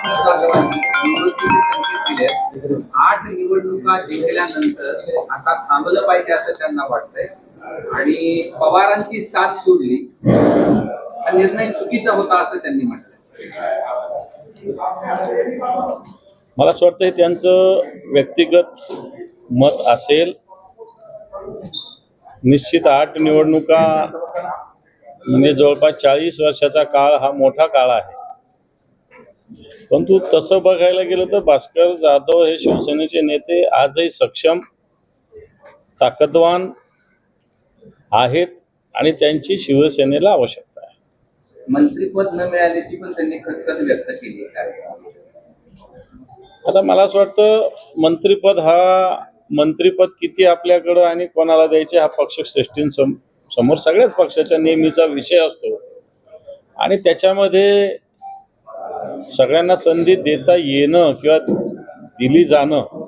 भास्कर जाधवांनी निवडणुकीचे संकेत दिले. 8 निवडणुका जिंकल्यानंतर आता थांबलं पाहिजे असं त्यांना वाटतंय आणि पवारांची साथ सोडली हा निर्णय चुकीचा होता असं त्यांनी म्हटलं. मला असं वाटतं त्यांचं व्यक्तिगत मत असेल. निश्चित 8 निवडणुका म्हणजे जवळपास 40 वर्षाचा काळ हा मोठा काळ आहे. परंतु तसं बघायला गेलं तर भास्कर जाधव हे शिवसेनेचे नेते आजही सक्षम, ताकदवान आहेत आणि त्यांची शिवसेनेला आवश्यकता आहे. मंत्रिपद न मिळाल्याची पण त्यांनी खदखद व्यक्त केली आहे. आता मला असं वाटतं मंत्रिपद किती आपल्याकडं आणि कोणाला द्यायचे हा पक्षश्रेष्ठींसमोर सगळ्याच पक्षाच्या नेहमीचा विषय असतो आणि त्याच्यामध्ये सगळ्यांना संधी देता येणं किंवा दिली जाणं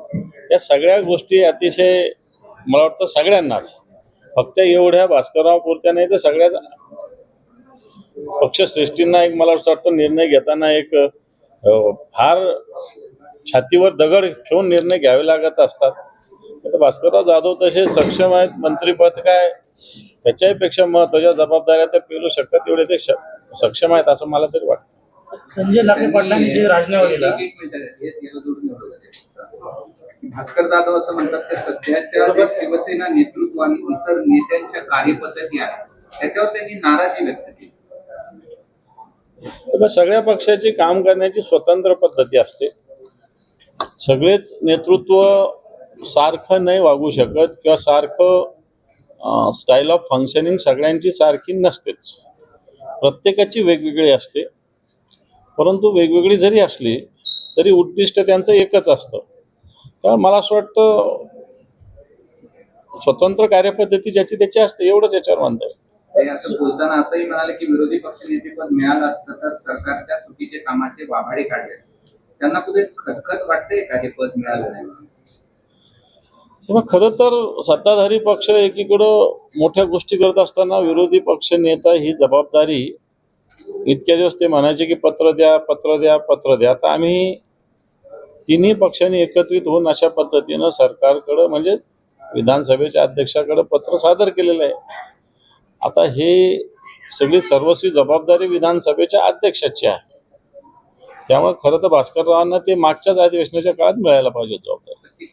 या सगळ्या गोष्टी अतिशय मला वाटतं सगळ्यांनाच, फक्त एवढ्या भास्करराव पुरत्या नाही तर सगळ्याच पक्षश्रेष्ठींना एक मला असं वाटतं निर्णय घेताना एक फार छातीवर दगड ठेवून निर्णय घ्यावे लागत असतात. तर भास्करराव जाधव तसे सक्षम आहेत. मंत्रिपद काय त्याच्यापेक्षा महत्त्वाच्या जबाबदाऱ्या तर पेलू शकतात तेवढे ते सक्षम आहेत असं मला तरी वाटतं. संजय लाखे पाटलांनी जे राजीनामा दिला, भास्कर जाधव असं म्हणतात की सध्याच्या शिवसेना नेतृत्व आणि इतर नेत्यांच्या कार्यपद्धती आहेत त्याच्यावर त्यांनी नाराजी व्यक्त केली. सगळ्या पक्षाची काम करण्याची स्वतंत्र पद्धती असते. सगळेच नेतृत्व सारखं नाही वागू शकत किंवा सारखं स्टाईल ऑफ फंक्शनिंग सगळ्यांची सारखी नसतेच. प्रत्येकाची वेगवेगळी असते. परंतु वेगवेगळी जरी असली तरी उद्दिष्ट त्यांचं एकच असतं. त्यामुळे मला असं वाटतं स्वतंत्र कार्यपद्धती ज्याची त्याची असते एवढंच याच्यावर म्हणता येईल. ते असं बोलताना असंही म्हणाले की विरोधी पक्षनेतेपद मिळालं असतं तर सरकारच्या चुकीचे कामाचे वाभाडे काढले असते. त्यांना कुठे खदखद वाटते का हे पद मिळालं नाही? खरं तर सत्ताधारी पक्ष एकीकडं मोठ्या गोष्टी करत असताना विरोधी पक्ष नेता ही जबाबदारी इतक्या दिवस ते म्हणायचे की पत्र द्या पत्र द्या पत्र द्या. आता आम्ही तिन्ही पक्षांनी एकत्रित होऊन अशा पद्धतीनं सरकारकडं म्हणजेच विधानसभेच्या अध्यक्षाकडे पत्र सादर केलेलं आहे. आता हे सगळी सर्वस्वी जबाबदारी विधानसभेच्या अध्यक्षाची आहे. त्यामुळे खरं तर भास्कररावांना ते मागच्याच अधिवेशनाच्या काळात मिळायला पाहिजे जबाबदारी.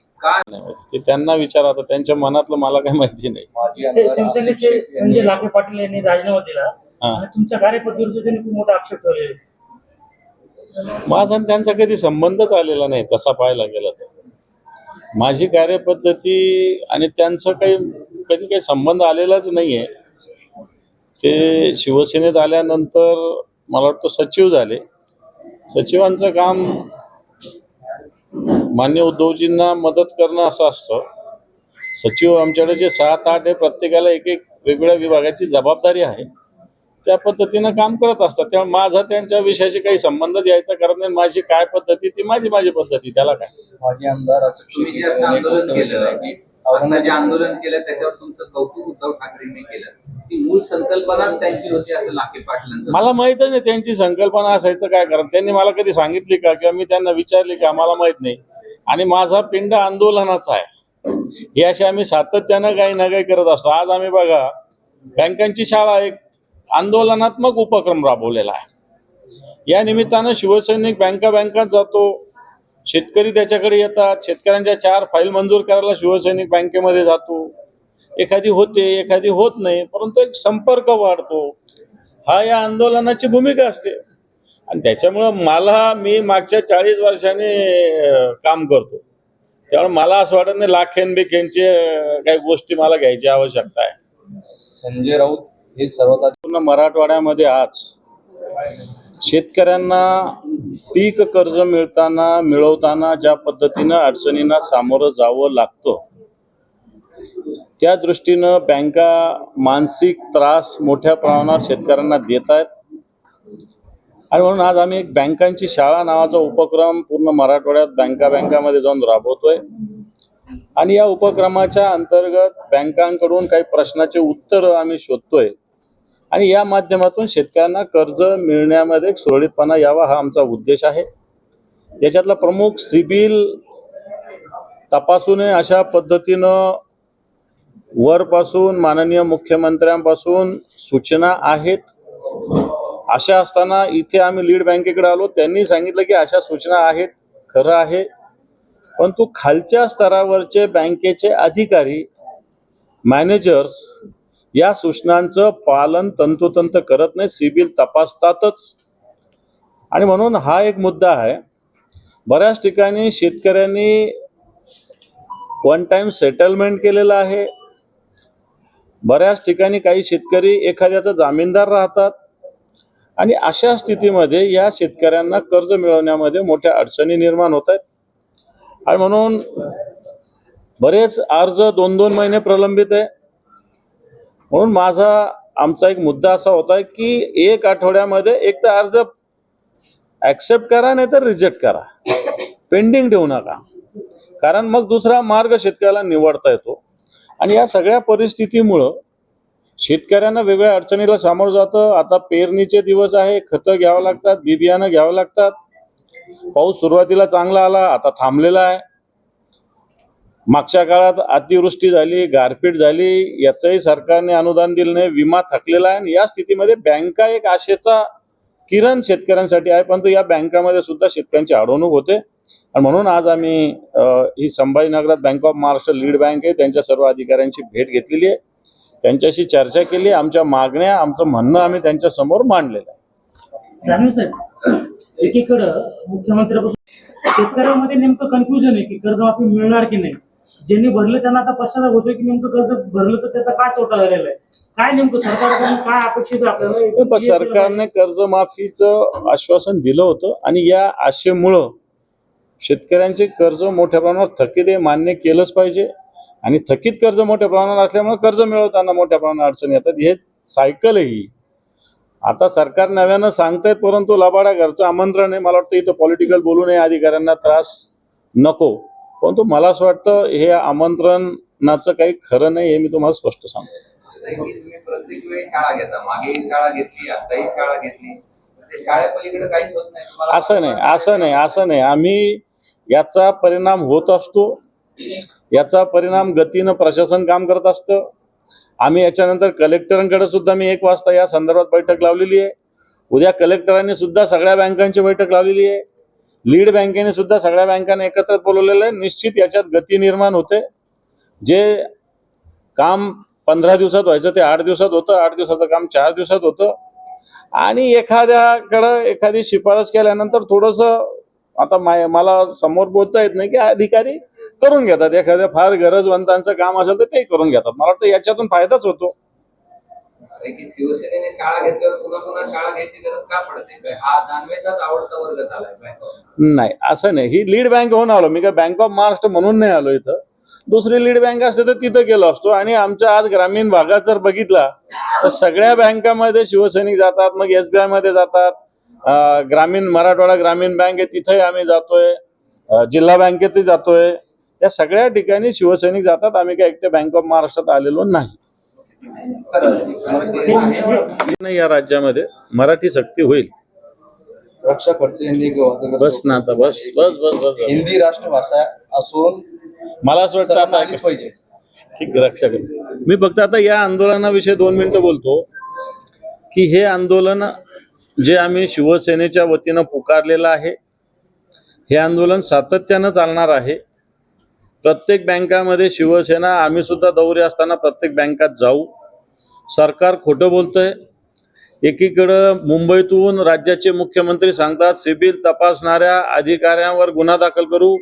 ते त्यांना विचारा, आता त्यांच्या मनातलं मला काही माहिती नाही. शिवसेनेचे संजय लाखे पाटील यांनी राजीनामा दिला आणि तुमच्या कार्यपद्धतीवर त्यांनी खूप मोठा आक्षेप ठेवलेला. माझा आणि त्यांचा कधी संबंधच आलेला नाही. तसा पाहायला गेला तर माझी कार्यपद्धती आणि त्यांचं कधी काही संबंध आलेलाच नाहीये. ते शिवसेनेत आल्यानंतर मला वाटतं सचिव झाले. सचिवांचं काम मान्य उद्धवजींना मदत करणं असं असतं. सचिव आमच्याकडे जे 7-8 आहे, प्रत्येकाला एक एक वेगवेगळ्या विभागाची जबाबदारी आहे. त्या पद्धतीनं काम करत असतात. त्यामुळे माझा त्यांच्या विषयाशी काही संबंधच यायचा कारण नाही. माझी काय पद्धती ती माझी पद्धती, त्याला काय. माजी आमदार तुम्ही जे आंदोलन केलं त्याच्यावर तुमचं कौतुक उद्धव ठाकरेंनी केलं. ती मूळ संकल्पनाच त्यांची होती असं लाखे पाटलांचं. मला माहितच नाही त्यांची संकल्पना असायचं काय कारण. त्यांनी मला कधी सांगितली का किंवा मी त्यांना विचारले का मला माहित नाही. आणि माझा पिंड आंदोलनाचा आहे. हे असे आम्ही सातत्यानं काही ना काही करत असतो. आज आम्ही बघा बँकांची शाळा एक आंदोलनात्मक उपक्रम राबवलेला आहे. या निमित्तानं शिवसैनिक बँकात जातो. शेतकरी त्याच्याकडे येतात. शेतकऱ्यांच्या 4 फाईल मंजूर करायला शिवसैनिक बँकेमध्ये जातो. एखादी होते एखादी होत नाही, परंतु एक संपर्क वाढतो. हा या आंदोलनाची भूमिका असते. आणि त्याच्यामुळं मी मागच्या 40 वर्षांनी काम करतो. त्यामुळे मला असं वाटत नाही लाखेंबिखेंचे काही गोष्टी मला घ्यायची आवश्यकता आहे. संजय राऊत हे सर्वात पूर्ण मराठवाड्यामध्ये आज शेतकऱ्यांना पीक कर्ज मिळवताना ज्या पद्धतीनं अडचणींना सामोरं जावं लागतं त्या दृष्टीनं बँका मानसिक त्रास मोठ्या प्रमाणात शेतकऱ्यांना देत आहेत. आणि म्हणून आज आम्ही एक बँकांची शाळा नावाचा उपक्रम पूर्ण मराठवाड्यात बँकामध्ये जाऊन राबवतोय. आणि या उपक्रमाच्या अंतर्गत बँकांकडून काही प्रश्नाचे उत्तर आम्ही शोधतोय आणि या माध्यमातून शेतकऱ्यांना कर्ज मिळण्यामध्ये सुरळीतपणा यावा हा आमचा उद्देश आहे. याच्यातला प्रमुख सिबिल तपासू नये अशा पद्धतीनं वरपासून माननीय मुख्यमंत्र्यांपासून सूचना आहेत. अशा असताना इथे आम्ही लीड बँकेकडे आलो, त्यांनी सांगितलं की अशा सूचना आहेत, खरं आहे, परंतु खालच्या स्तरावरचे बँकेचे अधिकारी मॅनेजर्स या सूचनांचं पालन तंतोतंत करत नाही, सिबिल तपासतातच. आणि म्हणून हा एक मुद्दा आहे. बऱ्याच ठिकाणी शेतकऱ्यांनी वन टाइम सेटलमेंट केलेलं आहे. बऱ्याच ठिकाणी काही शेतकरी एखाद्याचा जामीनदार राहतात आणि अशा स्थितीमध्ये या शेतकऱ्यांना कर्ज मिळवण्यामध्ये मोठ्या अडचणी निर्माण होत आहेत. आणि म्हणून बरेच अर्ज 2-2 महिने प्रलंबित आहे. म्हणून आमचा एक मुद्दा असा होता की 1 आठवड्यामध्ये एक तर अर्ज ऍक्सेप्ट करा, नाही तर रिजेक्ट करा, पेंडिंग ठेवू नका, कारण मग दुसरा मार्ग शेतकऱ्याला निवडता येतो. आणि या सगळ्या परिस्थितीमुळं शेतकऱ्यांना वेगळ्या अडचणीला सामोरं जातं. आता पेरणीचे दिवस आहे, खतं घ्यावं लागतात, बी बियाणं घ्यावं लागतात. पाऊस सुरुवातीला चांगला आला, आता थांबलेला आहे. मागच्या काळात अतिवृष्टी झाली, गारपीट झाली, याचंही सरकारने अनुदान दिलं नाही, विमा थकलेला आहे. आणि या स्थितीमध्ये बँका एक आशेचा किरण शेतकऱ्यांसाठी आहे, परंतु या बँकामध्ये सुद्धा शेतकऱ्यांची अडवणूक होते. आणि म्हणून आज आम्ही ही संभाजीनगरात bank of Maharashtra lead bank आहे, त्यांच्या सर्व अधिकाऱ्यांची भेट घेतलेली आहे, त्यांच्याशी चर्चा केली, आमच्या मागण्या, आमचं म्हणणं आम्ही त्यांच्या समोर मांडलेलं आहे. जाणवे साहेब, एकीकडं मुख्यमंत्र्यापासून शेतकऱ्यांमध्ये नेमकं कन्फ्युजन आहे की कर्जमाफी मिळणार की नाही. ज्यांनी भरलं त्यांना आता पश्चाताप होतोय की नेमकं कर्ज भरलं तर त्याचा काय तोटा झालेला आहे, काय नेमकं सरकारकडून काय अपेक्षित आहे आपल्याला. सरकारने कर्जमाफीचं आश्वासन दिलं होतं आणि या आशेमुळं शेतकऱ्यांचे कर्ज मोठ्या प्रमाणावर थकीत आहे, मान्य केलंच पाहिजे. आणि थकीत कर्ज मोठ्या प्रमाणावर असल्यामुळे कर्ज मिळवताना मोठ्या प्रमाणात अडचणी येतात. हे सायकल आहे ही. आता सरकार नव्यानं सांगतायत, परंतु लबाडा घरचं आमंत्रण आहे. मला वाटतं इथं पॉलिटिकल बोलू नये, अधिकाऱ्यांना त्रास नको, परंतु मला असं वाटतं हे आमंत्रणाचं काही खरं नाही, हे मी तुम्हाला स्पष्ट सांगतो. तुम्ही प्रत्येक वेळी शाळा घेता, मागेही शाळा घेतली, आताही शाळा घेतली, शाळेपलीकडे काहीच होत नाही. असं नाही. आम्ही याचा परिणाम होत असतो, याचा परिणाम गतीनं प्रशासन काम करत असतं. आम्ही याच्यानंतर कलेक्टरांकडे सुद्धा मी 1 वाजता या संदर्भात बैठक लावलेली आहे. उद्या कलेक्टरांनी सुद्धा सगळ्या बँकांची बैठक लावलेली आहे. लीड बँकेने सुद्धा सगळ्या बँकांना एकत्रित बोलवलेलं आहे. निश्चित याच्यात गती निर्माण होते. जे काम 15 दिवसात व्हायचं ते 8 दिवसात होतं, 8 दिवसाचं काम 4 दिवसात होतं. आणि एखाद्याकडं एखादी शिफारस केल्यानंतर थोडंसं आता मला समोर बोलता येत नाही की अधिकारी करून घेतात, एखाद्या फार गरजवंतांचं काम असेल तर ते करून घेतात. मला वाटतं याच्यातून फायदाच होतो. शिवसेनेने शाळा घेतल्यावर पुन्हा पुन्हा शाळा घ्यायची गरज का पडते? हा दानवेचाच आवडता वर्ग झालाय. नाही, असं नाही. ही लीड बँक होऊन आलो मी, काय बँक ऑफ महाराष्ट्र म्हणून नाही आलो इथं. दुसरी लीड बँक असते तर तिथं गेलो असतो. आणि आमच्या आज ग्रामीण भागात जर बघितला तर सगळ्या बँकामध्ये शिवसैनिक जातात, मग SBI मध्ये जातात, ग्रामीण मराठवाडा ग्रामीण बँक आहे तिथेही आम्ही जातोय, जिल्हा बँकेतही जातोय. या सगळ्या ठिकाणी शिवसैनिक जातात. आम्ही काय एकटे बँक ऑफ महाराष्ट्रात आलेलो नाही. या राज्यामध्ये मराठी सक्ती होईल. रक्षा खर्च यांनी बस ना आता, बस बस बस बस. हिंदी राष्ट्रभाषा असून मला असं वाटतं आता आलीच पाहिजे. ठीक, रक्षा करू. मी फक्त आता या आंदोलनाविषयी 2 मिनिटं बोलतो की हे आंदोलन जे आम्ही शिवसेनेच्या वतीनं पुकारलेलं आहे, हे आंदोलन सातत्यानं चालणार आहे. प्रत्येक बँकामध्ये शिवसेना, आम्ही सुद्धा दौरे असताना प्रत्येक बँकात जाऊ. सरकार खोटं बोलतंय. एकीकडं मुंबईतून राज्याचे मुख्यमंत्री सांगतात सिबिल तपासणाऱ्या अधिकाऱ्यांवर गुन्हा दाखल करू.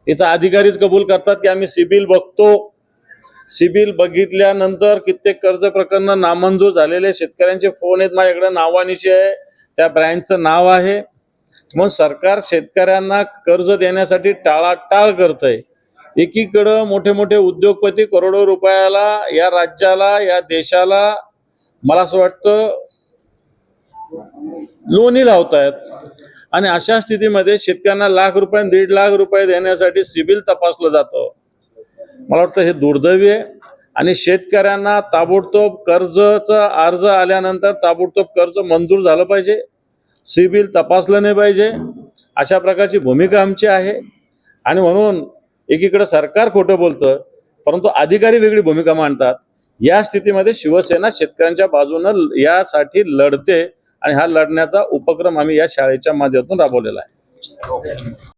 इथं अधिकारीच कबूल करतात की आम्ही सिबिल बघतो. सिबिल बघितल्यानंतर कित्येक कर्ज प्रकरण नामंजूर झालेले शेतकऱ्यांचे फोन आहेत माझ्याकडे, नावानिशी आहे, त्या ब्रँचचं नाव आहे. मग सरकार शेतकऱ्यांना कर्ज देण्यासाठी टाळाटाळ करतंय. एकीकडं मोठे मोठे उद्योगपती करोडो रुपयाला या राज्याला, या देशाला मला असं वाटतं लोणी लावतायत. आणि अशा स्थितीमध्ये शेतकऱ्यांना लाख रुपये, 1.5 लाख रुपये देण्यासाठी सिबिल तपासलं जातं. मला वाटतं हे दुर्दैवी आहे. आणि शेतकऱ्यांना ताबडतोब कर्जाचा अर्ज आल्यानंतर ताबडतोब कर्ज मंजूर झालं पाहिजे, सिबिल तपासलं नाही पाहिजे. अशा प्रकारची भूमिका आमची आहे. आणि म्हणून एकीकडे सरकार खोटं बोलतं, परंतु अधिकारी वेगळी भूमिका मांडतात. या स्थितीमध्ये शिवसेना शेतकऱ्यांच्या बाजूनं यासाठी लढते आणि हा लढण्याचा उपक्रम आम्ही या शाळेच्या माध्यमातून राबवलेला आहे.